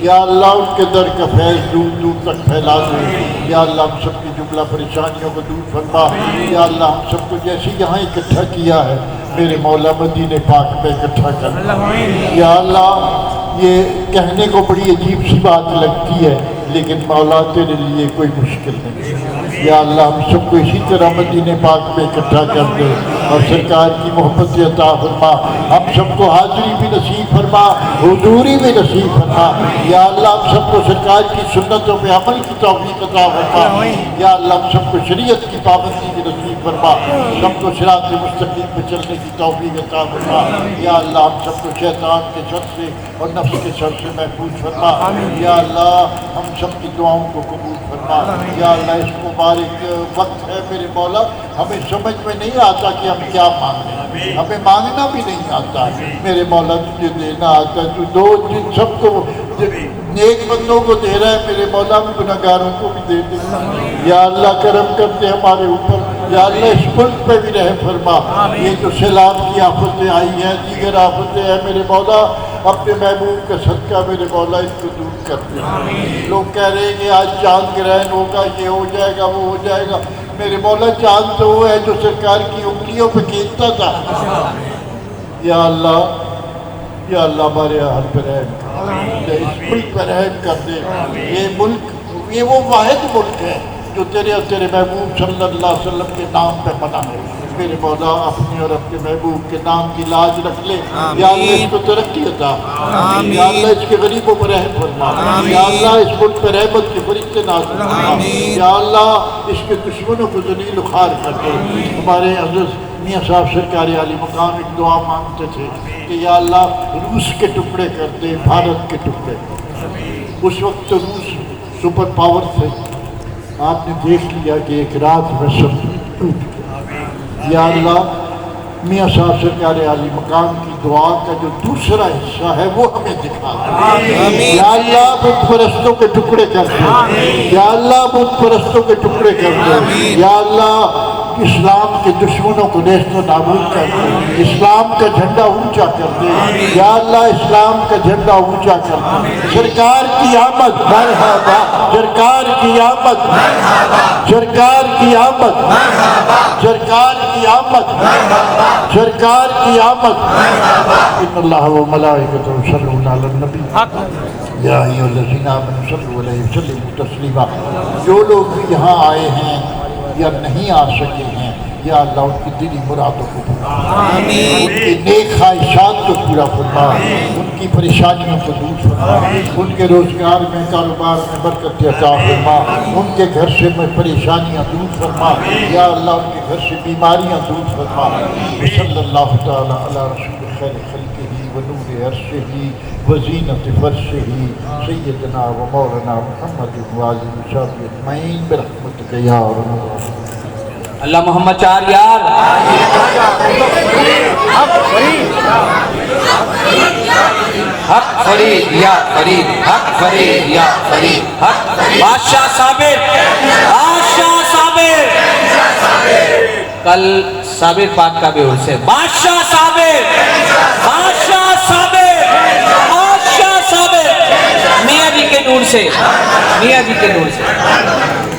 یا اللہ ان کے در کا فیض دور دور تک پھیلا دے یا اللہ ہم سب کی جملہ پریشانیوں کو دور فرما یا اللہ ہم سب کو جیسے یہاں اکٹھا کیا ہے میرے مولا مدینے پاک میں اکٹھا کر یا اللہ یہ کہنے کو بڑی عجیب سی بات لگتی ہے لیکن مولا تیرے لیے کوئی مشکل نہیں یا اللہ ہم سب کو اسی طرح مدینے پاک میں اکٹھا کر دے اور سرکار کی محبت عطا فرما ہم سب کو حاضری بھی نصیب فرما حضوری بھی نصیب فرما یا اللہ ہم سب کو سرکار کی سنتوں پہ عمل کی توفیق عطا فرما یا اللہ ہم سب کو شریعت کی پابندی بھی نصیب فرما سب کو صراط مستقیم پہ چلنے کی توفیق عطا فرما یا اللہ ہم سب کو شیطان کے شر سے اور نفس کے شر سے محفوظ فرما یا اللہ ہم سب کی دعاؤں کو قبول فرما یا اللہ اس مبارک وقت ہے میرے مولا ہمیں سمجھ میں نہیں آتا کہ ہم کیا مانگیں ہمیں مانگنا بھی نہیں آتا میرے مولا تجھے دینا آتا ہے تو دو جن سب کو نیک بندوں کو دے رہا ہے میرے مولا ہم گناہگاروں کو بھی دے دے یا اللہ کرم کرتے ہمارے اوپر یا اللہ اس ملک پہ بھی رحم فرما یہ جو سیلاب کی آفتیں آئی ہیں دیگر آفتیں ہیں میرے مولا اپنے محبوب کا صدقہ میرے مولا اس کو دور کرتے لوگ کہہ رہے ہیں کہ آج چاند گرہن ہوگا یہ ہو جائے گا وہ ہو جائے گا میرے مولا چاند تو وہ ہے جو سرکار کی انگلیوں پہ کھینچتا تھا یا اللہ ہمارے حال پر رحم اس ملک پر رحم کر دے یہ ملک یہ وہ واحد ملک ہے جو تیرے اور تیرے محبوب صلی اللہ علیہ وسلم کے نام پہ بنا ہے میرے مولا اپنے اور اپنے محبوب کے نام کی لاج رکھ لے یا اللہ اس کو ترقی عطا یا اللہ اس کے غریبوں پر رحم فرما یا اللہ اس ملک پر رحمت کے فرشتے نازل فرما یا اللہ اس کے دشمنوں کو ذلیل و خوار کر دے ہمارے حضرت میاں صاحب سرکار عالی مقام ایک دعا مانگتے تھے کہ یا اللہ روس کے ٹکڑے کر دے بھارت کے ٹکڑے اس وقت تو روس سپر پاور تھے آپ نے دیکھ لیا کہ ایک رات میں سب ٹوٹ گیا یا اللہ میاں صاحب سرکار عالی مقام کی دعا کا جو دوسرا حصہ ہے وہ ہمیں دکھا دے یا اللہ بت پرستوں کے ٹکڑے کر دے یا اللہ بت پرستوں کے ٹکڑے کر دے یا اللہ اسلام کے دشمنوں کو نیست و نابود کر دے اسلام کا جھنڈا اونچا کر دے یا اللہ اسلام کا جھنڈا اونچا کر دے سرکار کی آمد مرحبا سرکار کی آمد سرکار کی آمد سرکار کی آمد سرکار کی آمد ان اللہ و ملائکتہ یصلون علی النبی یا ایھا الذین آمنوا صلوا علیہ وسلموا تسلیما جو لوگ بھی یہاں آئے ہیں یا نہیں آ سکے ہیں یا اللہ ان کی دلی مرادوں کو پورا ان کی نیک خواہشات کو پورا فرما ان کی پریشانیوں کو دور فرما ان کے روزگار میں کاروبار میں برکت عطا فرما ان کے گھر سے میں پریشانیاں دور فرما یا اللہ ان کے گھر سے بیماریاں دور فرما صلی اللہ تعالی علی رسول خیر خلقہ ونور عرشہ وزینت فرشہ سیدنا و مولانا محمد وآلہ وصحبہ اجمعین برحمتک یا رب اللہ محمد چار یار حق فرید یا فرید حق فرید یا فرید حق بادشاہ صابر بادشاہ صابر کل صابر پاک کا بھی عرص ہے بادشاہ صابر بادشاہ صابر بادشاہ صابر میاں جی کے نور سے میاں جی کے نور سے